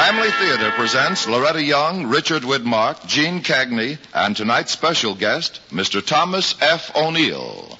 Family Theater presents Loretta Young, Richard Widmark, Gene Cagney, and tonight's special guest, Mr. Thomas F. O'Neill.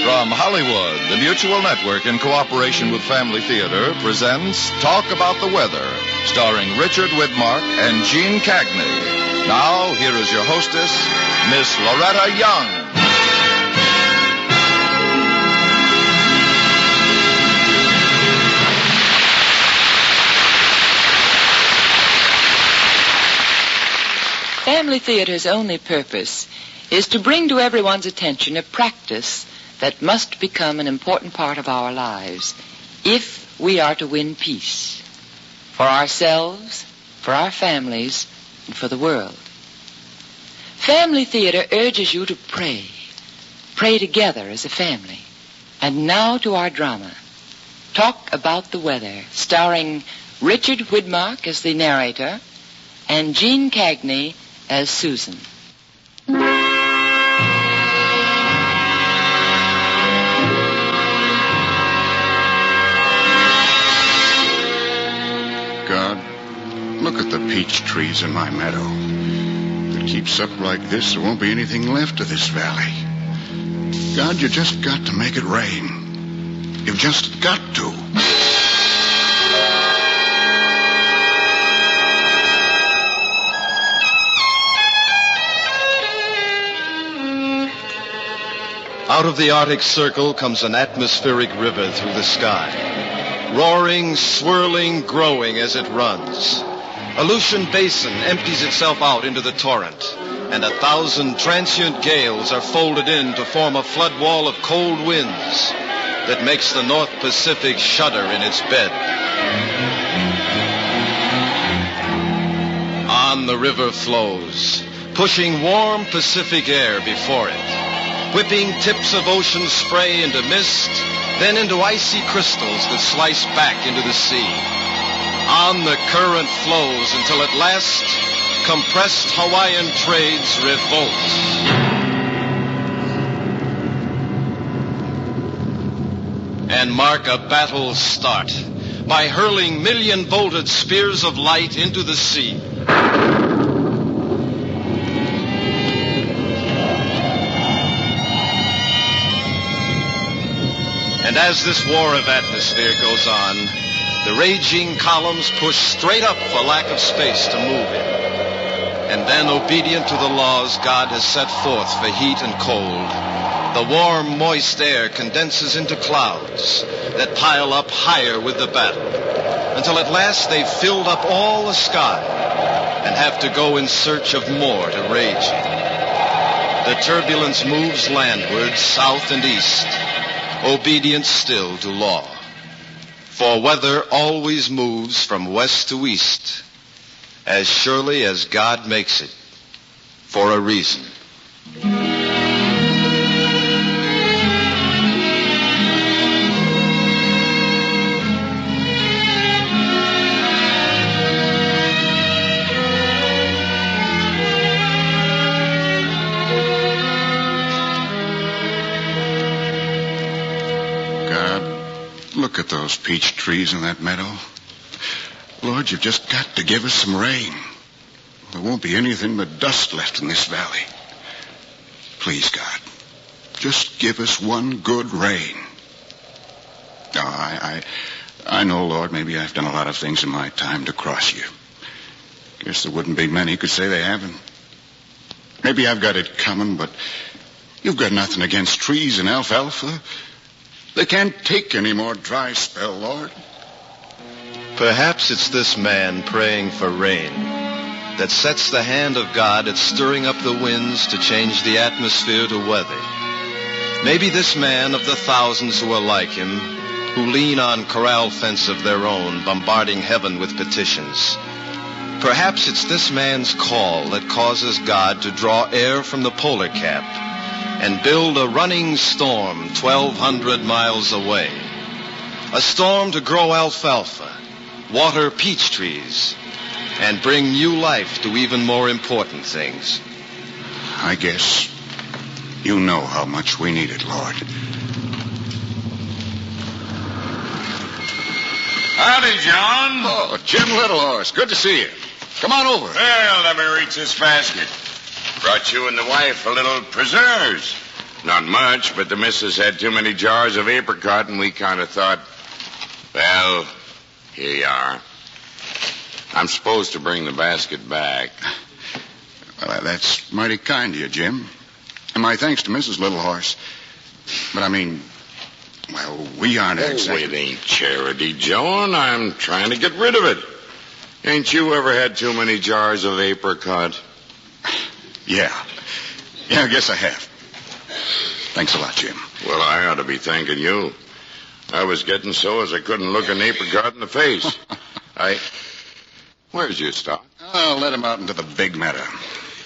From Hollywood, the Mutual Network, in cooperation with Family Theater, presents Talk About the Weather, starring Richard Widmark and Gene Cagney. Now, here is your hostess, Miss Loretta Young. Family Theater's only purpose is to bring to everyone's attention a practice that must become an important part of our lives if we are to win peace for ourselves, for our families, and for the world. Family Theater urges you to pray together as a family. And now to our drama, Talk About the Weather, starring Richard Widmark as the narrator and Gene Cagney as Susan. God, look at the peach trees in my meadow. If it keeps up like this, there won't be anything left of this valley. God, you just got to make it rain. You've just got to. Out of the Arctic Circle comes an atmospheric river through the sky, roaring, swirling, growing as it runs. Aleutian Basin empties itself out into the torrent, and 1,000 transient gales are folded in to form a flood wall of cold winds that makes the North Pacific shudder in its bed. On the river flows, pushing warm Pacific air before it, whipping tips of ocean spray into mist, then into icy crystals that slice back into the sea. On the current flows until at last compressed Hawaiian trades revolt and mark a battle start by hurling million-volted spears of light into the sea. And as this war of atmosphere goes on, the raging columns push straight up for lack of space to move in. And then, obedient to the laws God has set forth for heat and cold, the warm, moist air condenses into clouds that pile up higher with the battle, until at last they've filled up all the sky and have to go in search of more to rage in. The turbulence moves landward, south and east, obedient still to law. For weather always moves from west to east, as surely as God makes it, for a reason. Look at those peach trees in that meadow. Lord, you've just got to give us some rain. There won't be anything but dust left in this valley. Please, God, just give us one good rain. I know, Lord, maybe I've done a lot of things in my time to cross you. Guess there wouldn't be many who could say they haven't. Maybe I've got it coming, but you've got nothing against trees and alfalfa. They can't take any more dry spell, Lord. Perhaps it's this man praying for rain that sets the hand of God at stirring up the winds to change the atmosphere to weather. Maybe this man of the thousands who are like him, who lean on corral fence of their own, bombarding heaven with petitions. Perhaps it's this man's call that causes God to draw air from the polar cap and build a running storm 1,200 miles away. A storm to grow alfalfa, water peach trees, and bring new life to even more important things. I guess you know how much we need it, Lord. Howdy, John. Oh, Jim Littlehorse. Good to see you. Come on over. Well, let me reach this basket. Brought you and the wife a little preserves. Not much, but the missus had too many jars of apricot, and we kind of thought, well, here you are. I'm supposed to bring the basket back. Well, that's mighty kind of you, Jim. And my thanks to Mrs. Littlehorse. But I mean, well, we aren't exactly... It ain't charity, Joan. I'm trying to get rid of it. Ain't you ever had too many jars of apricot? Yeah, I guess I have. Thanks a lot, Jim. Well, I ought to be thanking you. I was getting so as I couldn't look an apricot in the face. Where's your stock? I'll let him out into the big meadow.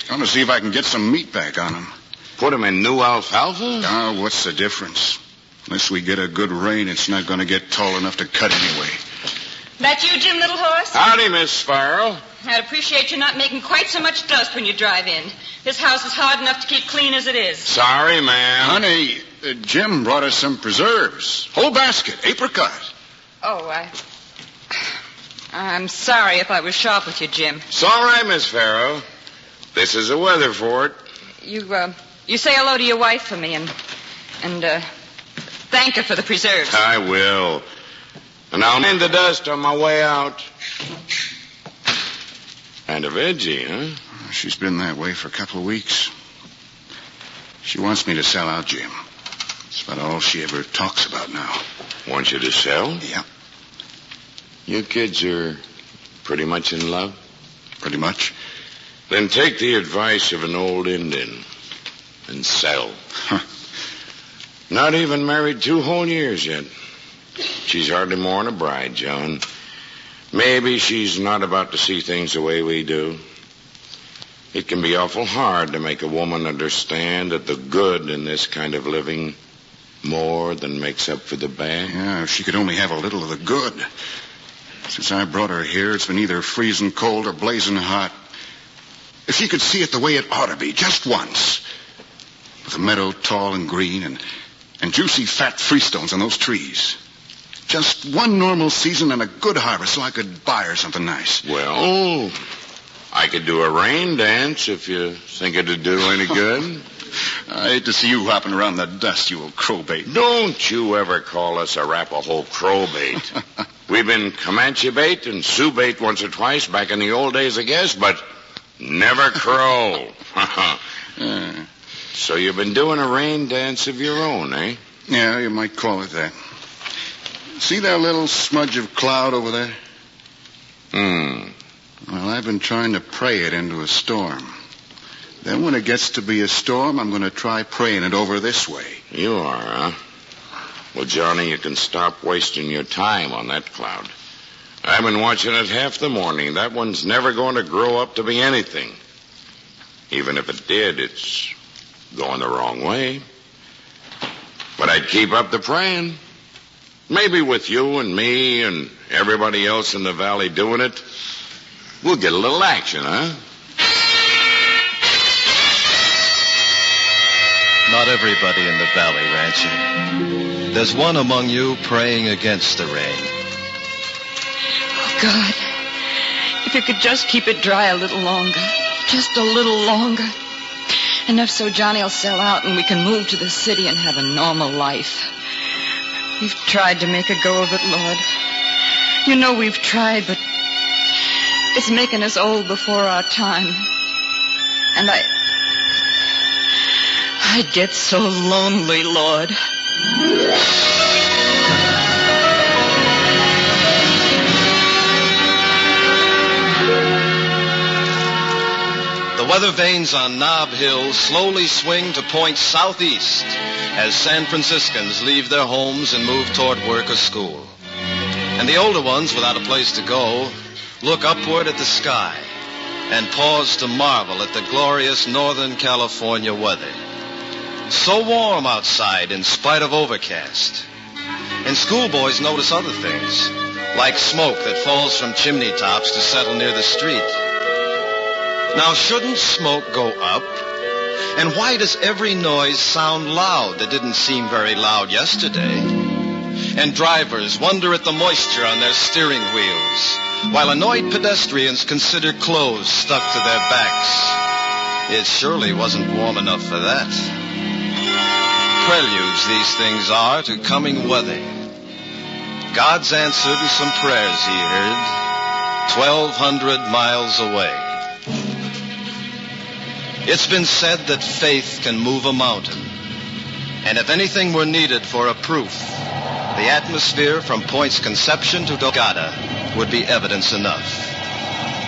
I want to see if I can get some meat back on him. Put him in new alfalfa? Oh, what's the difference? Unless we get a good rain, it's not going to get tall enough to cut anyway. That you, Jim Littlehorse? Howdy, Miss Farrell. I'd appreciate you not making quite so much dust when you drive in. This house is hard enough to keep clean as it is. Sorry, ma'am. Honey, Jim brought us some preserves. Whole basket, apricot. Oh, I'm sorry if I was sharp with you, Jim. It's all right, Miss Farrell. This is the weather for it. You say hello to your wife for me and thank her for the preserves. I will. And I'll mend the dust on my way out. Kind of edgy, huh? She's been that way for a couple of weeks. She wants me to sell out, Jim. That's about all she ever talks about now. Want you to sell? Yeah. You kids are pretty much in love? Pretty much. Then take the advice of an old Indian and sell. Huh. Not even married 2 whole years yet. She's hardly more than a bride, Joan. Maybe she's not about to see things the way we do. It can be awful hard to make a woman understand that the good in this kind of living more than makes up for the bad. Yeah, if she could only have a little of the good. Since I brought her here, it's been either freezing cold or blazing hot. If she could see it the way it ought to be, just once. With the meadow tall and green and juicy fat freestones on those trees. Just one normal season and a good harvest so I could buy her something nice. Well, I could do a rain dance if you think it'd do any good. I hate to see you hopping around the dust, you old crowbait. Don't you ever call us Arapaho crowbait. We've been Comanche bait and Sioux bait once or twice back in the old days, I guess, but never crow. So you've been doing a rain dance of your own, eh? Yeah, you might call it that. See that little smudge of cloud over there? Well, I've been trying to pray it into a storm. Then when it gets to be a storm, I'm going to try praying it over this way. You are, huh? Well, Johnny, you can stop wasting your time on that cloud. I've been watching it half the morning. That one's never going to grow up to be anything. Even if it did, it's going the wrong way. But I'd keep up the praying. Maybe with you and me and everybody else in the valley doing it, we'll get a little action, huh? Not everybody in the valley, Rancher. There's one among you praying against the rain. Oh, God. If you could just keep it dry a little longer. Just a little longer. Enough so Johnny'll sell out and we can move to the city and have a normal life. We've tried to make a go of it, Lord. You know we've tried, but it's making us old before our time. And I get so lonely, Lord. The weather vanes on Nob Hill slowly swing to point southeast as San Franciscans leave their homes and move toward work or school. And the older ones, without a place to go, look upward at the sky and pause to marvel at the glorious Northern California weather. So warm outside in spite of overcast. And schoolboys notice other things, like smoke that falls from chimney tops to settle near the street. Now, shouldn't smoke go up? And why does every noise sound loud that didn't seem very loud yesterday? And drivers wonder at the moisture on their steering wheels, while annoyed pedestrians consider clothes stuck to their backs. It surely wasn't warm enough for that. Preludes these things are to coming weather. God's answer to some prayers he heard 1,200 miles away. It's been said that faith can move a mountain. And if anything were needed for a proof, the atmosphere from Point's conception to Delgado would be evidence enough.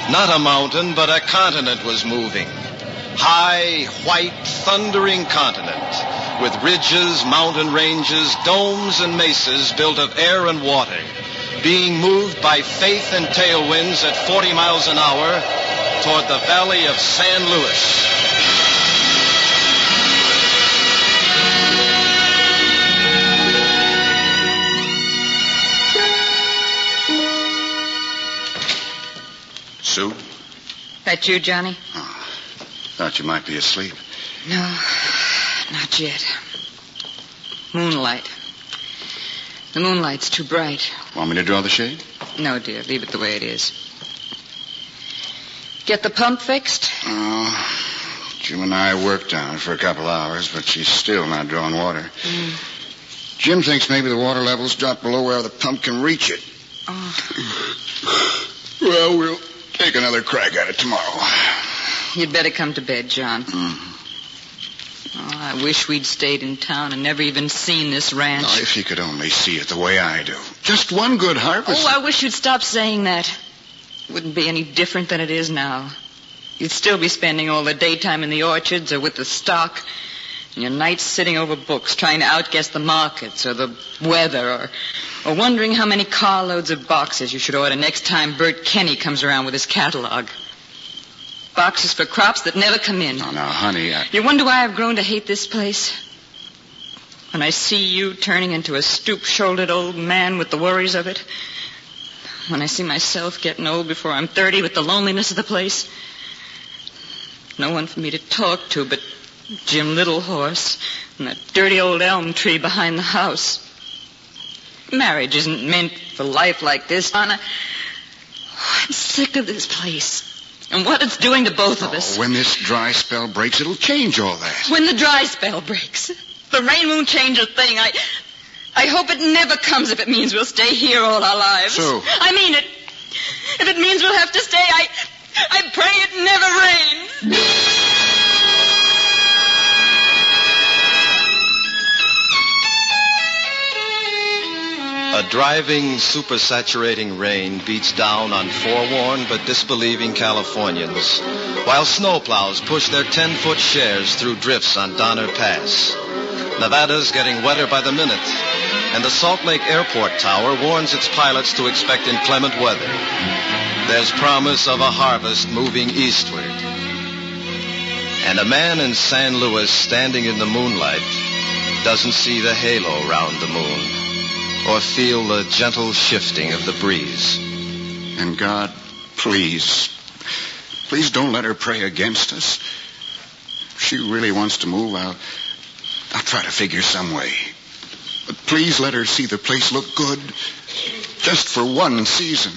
Not a mountain, but a continent was moving. High, white, thundering continent with ridges, mountain ranges, domes, and mesas built of air and water, being moved by faith and tailwinds at 40 miles an hour toward the valley of San Luis. Sue? That you, Johnny? Oh, thought you might be asleep. No, not yet. Moonlight. The moonlight's too bright. Want me to draw the shade? No, dear. Leave it the way it is. Get the pump fixed? Oh, Jim and I worked on it for a couple hours, but she's still not drawing water. Jim thinks maybe the water level's dropped below where the pump can reach it. Oh. Well, we'll take another crack at it tomorrow. You'd better come to bed, John. Oh, I wish we'd stayed in town and never even seen this ranch. Oh, if you could only see it the way I do. Just one good harvest. Oh, I wish you'd stop saying that. It wouldn't be any different than it is now. You'd still be spending all the daytime in the orchards or with the stock, and your nights sitting over books trying to outguess the markets or the weather or wondering how many carloads of boxes you should order next time Bert Kenny comes around with his catalog. Boxes for crops that never come in. Oh, now, honey, You wonder why I've grown to hate this place? When I see you turning into a stoop-shouldered old man with the worries of it. When I see myself getting old before I'm 30 with the loneliness of the place. No one for me to talk to but Jim Littlehorse and that dirty old elm tree behind the house. Marriage isn't meant for life like this, Donna. I'm sick of this place. And what it's doing to both of us. When this dry spell breaks, it'll change all that. When the dry spell breaks. The rain won't change a thing. I hope it never comes if it means we'll stay here all our lives. Sue. I mean it. If it means we'll have to stay, I pray it never rains. A driving, supersaturating rain beats down on forewarned but disbelieving Californians, while snowplows push their 10-foot shares through drifts on Donner Pass. Nevada's getting wetter by the minute, and the Salt Lake Airport Tower warns its pilots to expect inclement weather. There's promise of a harvest moving eastward. And a man in San Luis standing in the moonlight doesn't see the halo round the moon, or feel the gentle shifting of the breeze. And God, please don't let her pray against us. If she really wants to move, I'll try to figure some way. But please let her see the place look good, just for one season.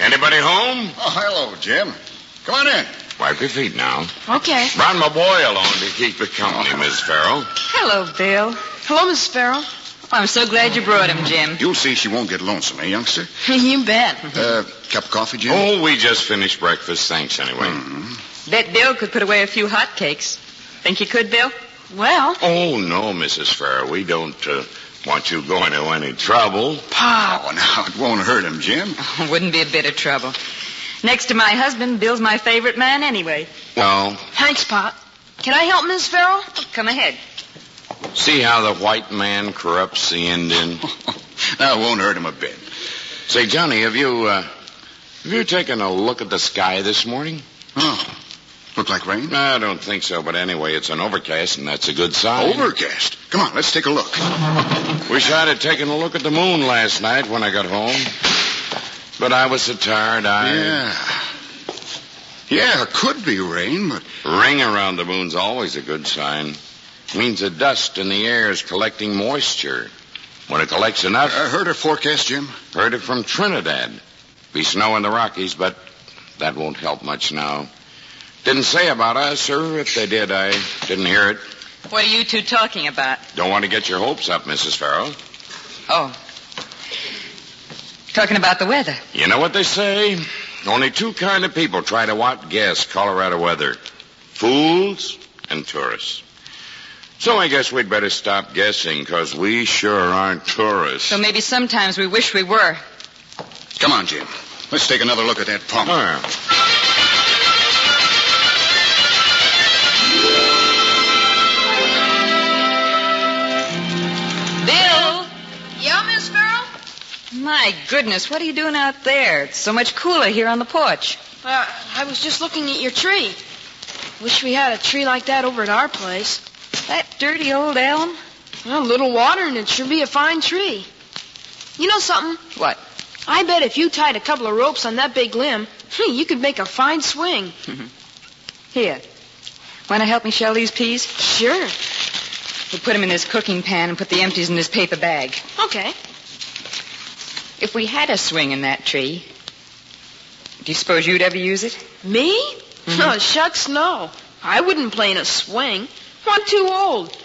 Anybody home? Oh, hello, Jim. Come on in. Wipe your feet now. Okay. Brought my boy along to keep the company, Miss Farrell. Hello, Bill. Hello, Mrs. Farrell. Oh, I'm so glad you brought him, Jim. You'll see she won't get lonesome, eh, youngster? You bet. Cup of coffee, Jim? Oh, we just finished breakfast. Thanks, anyway. Bet Bill could put away a few hotcakes. Think you could, Bill? Well, Oh, no, Mrs. Farrell. We don't want you going to any trouble. Oh, now, it won't hurt him, Jim. Wouldn't be a bit of trouble. Next to my husband, Bill's my favorite man anyway. Well, thanks, Pop. Can I help, Mrs. Farrell? Oh, come ahead. see how the white man corrupts the Indian? That won't hurt him a bit. Say, Johnny, have you taken a look at the sky this morning? Oh, Look like rain? I don't think so, but anyway, it's an overcast, and that's a good sign. Overcast. Come on, let's take a look. Wish I'd have taken a look at the moon last night when I got home. But I was so tired, Yeah, it could be rain, but... Ring around the moon's always a good sign. Means the dust in the air is collecting moisture. When it collects enough... heard her forecast, Jim? Heard it from Trinidad. Be snow in the Rockies, but that won't help much now. Didn't say about us, or if they did, I didn't hear it. What are you two talking about? Don't want to get your hopes up, Mrs. Farrell. Oh. Talking about the weather. You know what they say? Only two kind of people try to outguess Colorado weather. Fools and tourists. So I guess we'd better stop guessing, because we sure aren't tourists. So maybe sometimes we wish we were. Come on, Jim. Let's take another look at that pump. Bill! Yeah, Miss Farrell? My goodness, what are you doing out there? It's so much cooler here on the porch. I was just looking at your tree. Wish we had a tree like that over at our place. That dirty old elm? Well, a little water and it'd sure be a fine tree. You know something? What? I bet if you tied a couple of ropes on that big limb, you could make a fine swing. Here. Want to help me shell these peas? Sure. We'll put them in this cooking pan and put the empties in this paper bag. Okay. If we had a swing in that tree, do you suppose you'd ever use it? Me? Oh, shucks, no. I wouldn't play in a swing. I'm too old.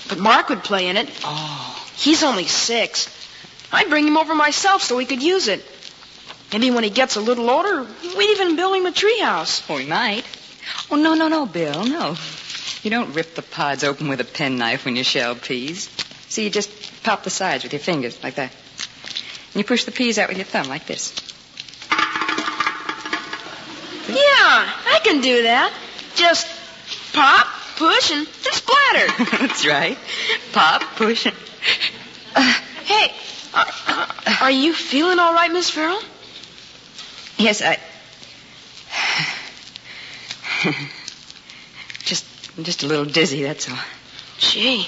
But Mark would play in it. Oh. He's only 6. I'd bring him over myself so he could use it. Maybe when he gets a little older, we'd even build him a treehouse. Oh, we might. Oh, no, Bill, no. You don't rip the pods open with a penknife when you shell peas. See, you just pop the sides with your fingers, like that. And you push the peas out with your thumb, like this. Yeah, I can do that. Just pop, push, and splatter. That's right. Pop, push, and... Hey, are you feeling all right, Miss Farrell? Yes, Just a little dizzy, that's all. Gee.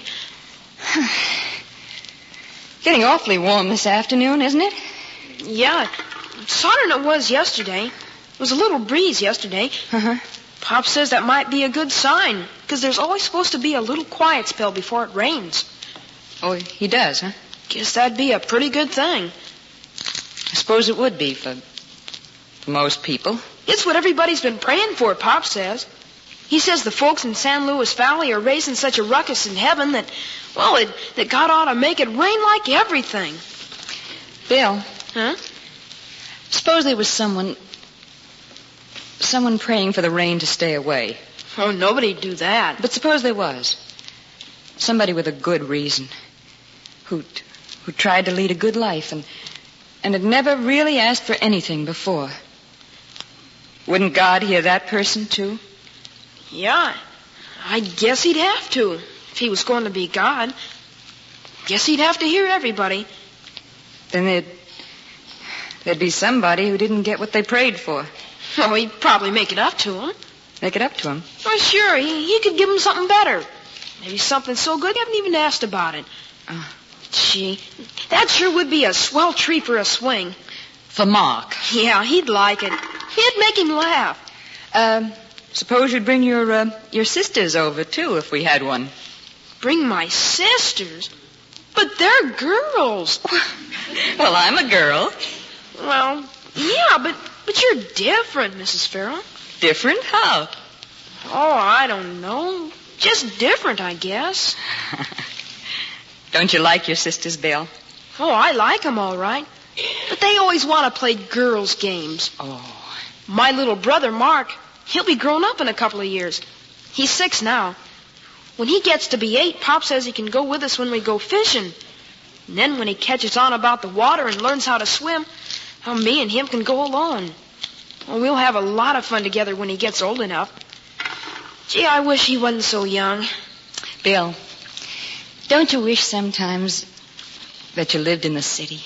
Getting awfully warm this afternoon, isn't it? Yeah, it's hotter than it was yesterday. There was a little breeze yesterday. Uh-huh. Pop says that might be a good sign, because there's always supposed to be a little quiet spell before it rains. Oh, he does, huh? Guess that'd be a pretty good thing. I suppose it would be for most people. It's what everybody's been praying for, Pop says. He says the folks in San Luis Valley are raising such a ruckus in heaven that, well, that God ought to make it rain like everything. Bill. Huh? Suppose there was someone praying for the rain to stay away. Oh, nobody'd do that. But suppose there was. Somebody with a good reason. Who tried to lead a good life and had never really asked for anything before. Wouldn't God hear that person, too? Yeah, I guess he'd have to, if he was going to be God. Guess he'd have to hear everybody. Then there'd be somebody who didn't get what they prayed for. Oh, he'd probably make it up to him. Make it up to him? Oh, sure, he could give him something better. Maybe something so good you haven't even asked about it. Gee, that sure would be a swell tree for a swing. For Mark? Yeah, he'd like it. It'd make him laugh. Suppose you'd bring your sisters over, too, if we had one. Bring my sisters? But they're girls. Well, I'm a girl. Well, yeah, but you're different, Mrs. Farrell. Different? How? Oh, I don't know. Just different, I guess. Don't you like your sisters, Bill? Oh, I like them all right. But they always want to play girls' games. Oh. My little brother, Mark, he'll be grown up in a couple of years. He's 6 now. When he gets to be 8, Pop says he can go with us when we go fishing. And then when he catches on about the water and learns how to swim, me and him can go alone. Well, we'll have a lot of fun together when he gets old enough. Gee, I wish he wasn't so young. Bill, don't you wish sometimes that you lived in the city?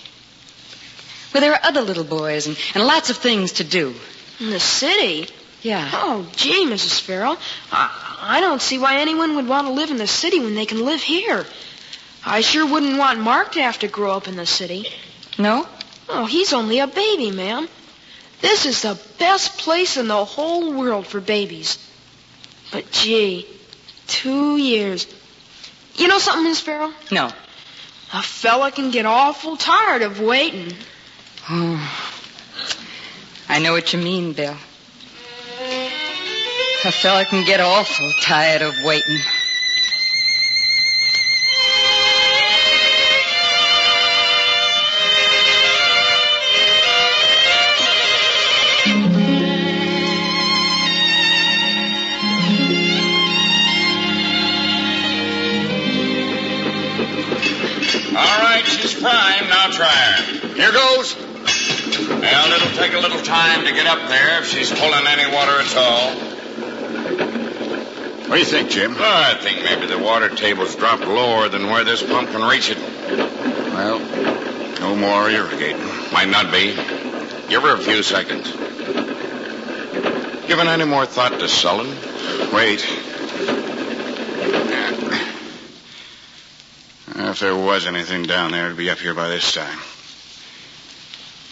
Where there are other little boys and lots of things to do. In the city? Yeah. Oh, gee, Mrs. Farrell. I don't see why anyone would want to live in the city when they can live here. I sure wouldn't want Mark to have to grow up in the city. No? Oh, he's only a baby, ma'am. This is the best place in the whole world for babies. But, gee, 2 years. You know something, Miss Farrell? No. A fella can get awful tired of waiting. Oh. I know what you mean, Bill. A fella can get awful tired of waiting. All right, she's prime. Now try her. Here goes. Well, it'll take a little time to get up there if she's pulling any water at all. What do you think, Jim? Oh, I think maybe the water table's dropped lower than where this pump can reach it. Well, no more irrigating. Might not be. Give her a few seconds. Given any more thought to sullen? Wait. If there was anything down there, it'd be up here by this time.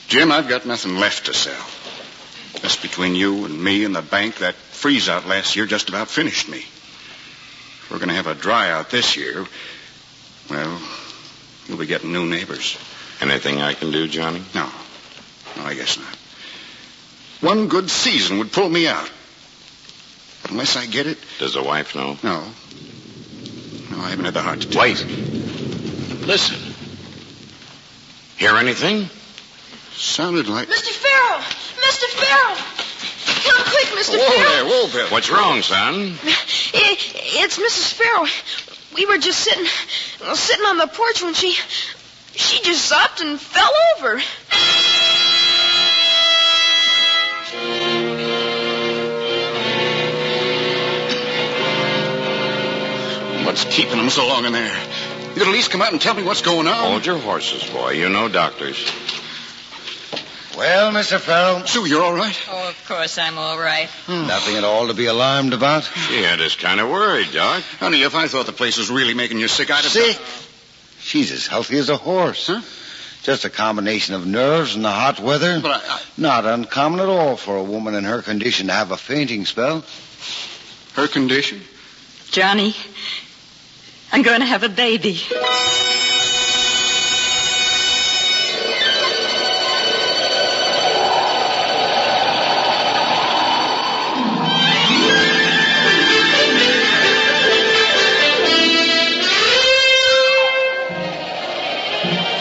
Jim, I've got nothing left to sell. Just between you and me and the bank, that freeze-out last year just about finished me. If we're going to have a dry-out this year, well, you'll be getting new neighbors. Anything I can do, Johnny? No, I guess not. One good season would pull me out. Unless I get it... Does the wife know? No, I haven't had the heart to tell Wait. her. Listen. Hear anything? Sounded like... Mr. Farrell! Mr. Farrell! Come quick, Mr. Whoa Farrell! there, whoa, Bill. What's wrong, son? It's Mrs. Farrell. We were just sitting on the porch when she just upped and fell over. What's keeping them so long in there? You'd at least come out and tell me what's going on. Hold your horses, boy. You know doctors. Well, Mr. Farrell? Sue, you're all right? Oh, of course I'm all right. Nothing at all to be alarmed about? She had us kind of worried, Doc. Honey, if I thought the place was really making you sick, I'd have... Sick? She's as healthy as a horse. Huh? Just a combination of nerves and the hot weather. But I... Not uncommon at all for a woman in her condition to have a fainting spell. Her condition? Johnny, I'm going to have a baby.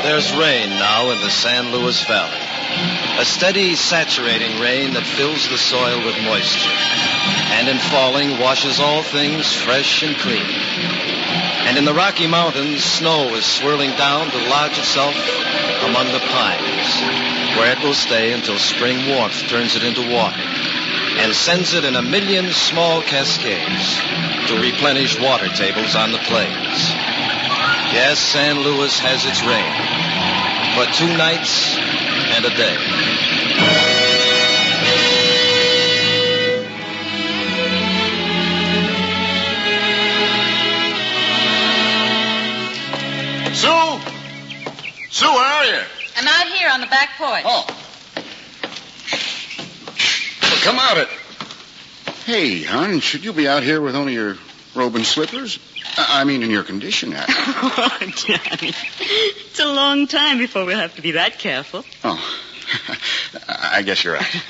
There's rain now in the San Luis Valley. A steady, saturating rain that fills the soil with moisture. And in falling, washes all things fresh and clean. And in the Rocky Mountains, snow is swirling down to lodge itself among the pines, where it will stay until spring warmth turns it into water and sends it in a million small cascades to replenish water tables on the plains. Yes, San Luis has its rain, but 2 nights and a day. Sue? Sue, where are you? I'm out here on the back porch. Oh. Well, come out it. Hey, hon, should you be out here with only your robe and slippers? I mean, in your condition. Oh, Johnny. It's a long time before we'll have to be that careful. Oh, I guess you're right.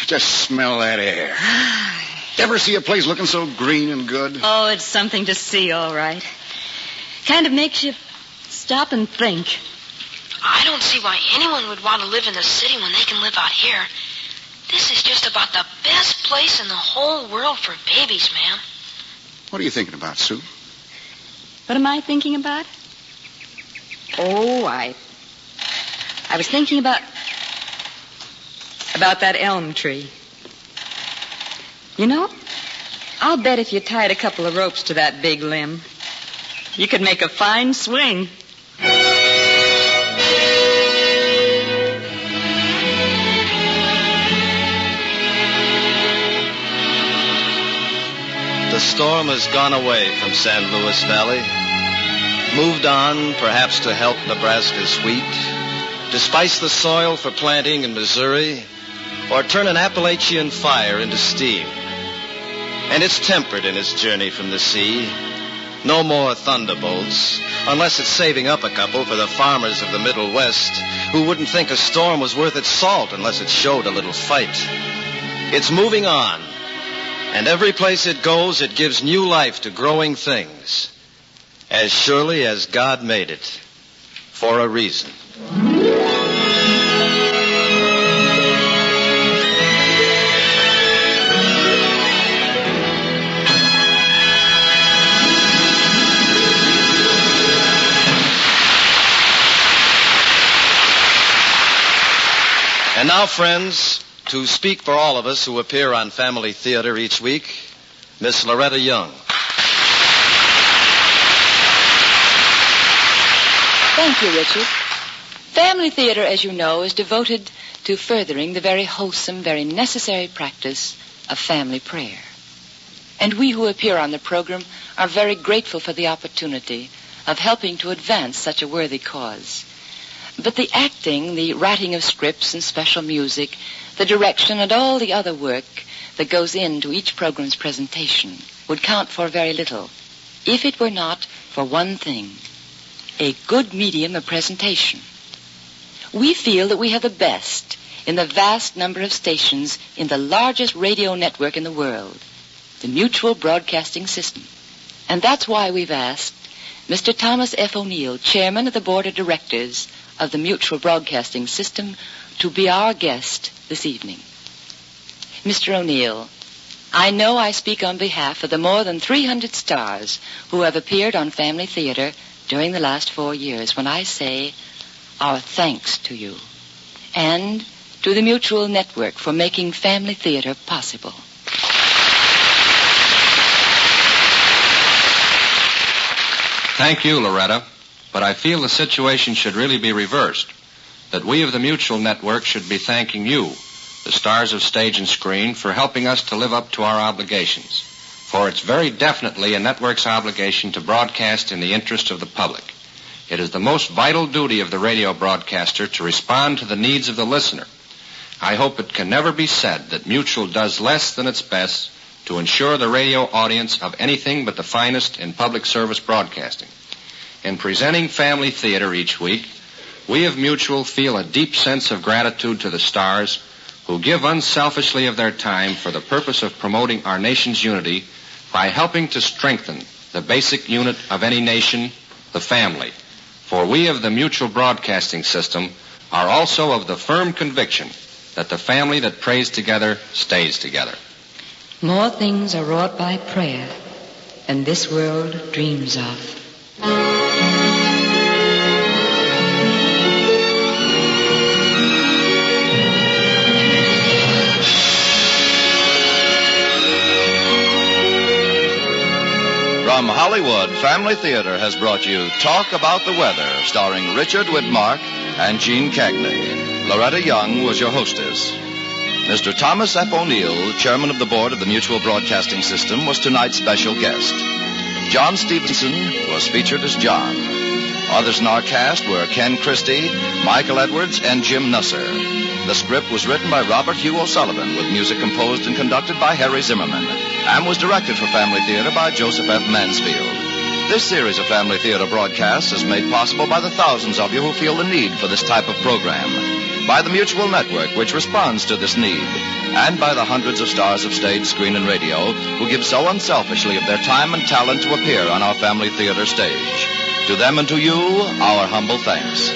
Just smell that air. Ever see a place looking so green and good? Oh, it's something to see, all right. Kind of makes you stop and think. I don't see why anyone would want to live in the city when they can live out here. This is just about the best place in the whole world for babies, ma'am. What are you thinking about, Sue? What am I thinking about? Oh, I was thinking about that elm tree. You know, I'll bet if you tied a couple of ropes to that big limb, You could make a fine swing. The storm has gone away from San Luis Valley, moved on perhaps to help Nebraska's wheat, to spice the soil for planting in Missouri, or turn an Appalachian fire into steam. And it's tempered in its journey from the sea. No more thunderbolts, unless it's saving up a couple for the farmers of the Middle West who wouldn't think a storm was worth its salt unless it showed a little fight. It's moving on, and every place it goes, it gives new life to growing things, as surely as God made it, for a reason. And now, friends, to speak for all of us who appear on Family Theater each week, Miss Loretta Young. Thank you, Richard. Family Theater, as you know, is devoted to furthering the very wholesome, very necessary practice of family prayer. And we who appear on the program are very grateful for the opportunity of helping to advance such a worthy cause. But the acting, the writing of scripts and special music, the direction and all the other work that goes into each program's presentation would count for very little if it were not for one thing, a good medium of presentation. We feel that we have the best in the vast number of stations in the largest radio network in the world, the Mutual Broadcasting System. And that's why we've asked Mr. Thomas F. O'Neill, Chairman of the Board of Directors of the Mutual Broadcasting System, to be our guest this evening. Mr. O'Neill, I know I speak on behalf of the more than 300 stars who have appeared on Family Theater during the last 4 years when I say our thanks to you and to the Mutual Network for making Family Theater possible. Thank you, Loretta. But I feel the situation should really be reversed. That we of the Mutual Network should be thanking you, the stars of stage and screen, for helping us to live up to our obligations. For it's very definitely a network's obligation to broadcast in the interest of the public. It is the most vital duty of the radio broadcaster to respond to the needs of the listener. I hope it can never be said that Mutual does less than its best to ensure the radio audience of anything but the finest in public service broadcasting. In presenting Family Theater each week, we of Mutual feel a deep sense of gratitude to the stars who give unselfishly of their time for the purpose of promoting our nation's unity by helping to strengthen the basic unit of any nation, the family. For we of the Mutual Broadcasting System are also of the firm conviction that the family that prays together stays together. More things are wrought by prayer than this world dreams of. From Hollywood, Family Theater has brought you Talk About the Weather, starring Richard Widmark and Gene Cagney. Loretta Young was your hostess. Mr. Thomas F. O'Neill, Chairman of the Board of the Mutual Broadcasting System, was tonight's special guest. John Stevenson was featured as John. Others in our cast were Ken Christie, Michael Edwards, and Jim Nusser. The script was written by Robert Hugh O'Sullivan, with music composed and conducted by Harry Zimmerman, and was directed for Family Theater by Joseph F. Mansfield. This series of Family Theater broadcasts is made possible by the thousands of you who feel the need for this type of program, by the Mutual Network, which responds to this need, and by the hundreds of stars of stage, screen, and radio who give so unselfishly of their time and talent to appear on our Family Theater stage. To them and to you, our humble thanks.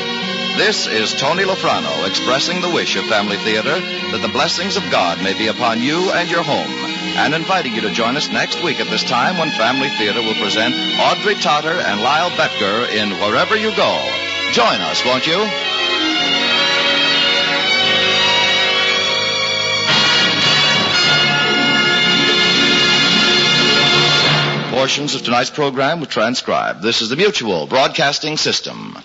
This is Tony Lofrano expressing the wish of Family Theater that the blessings of God may be upon you and your home, and inviting you to join us next week at this time when Family Theater will present Audrey Totter and Lyle Betger in Wherever You Go. Join us, won't you? Portions of tonight's program were transcribed. This is the Mutual Broadcasting System.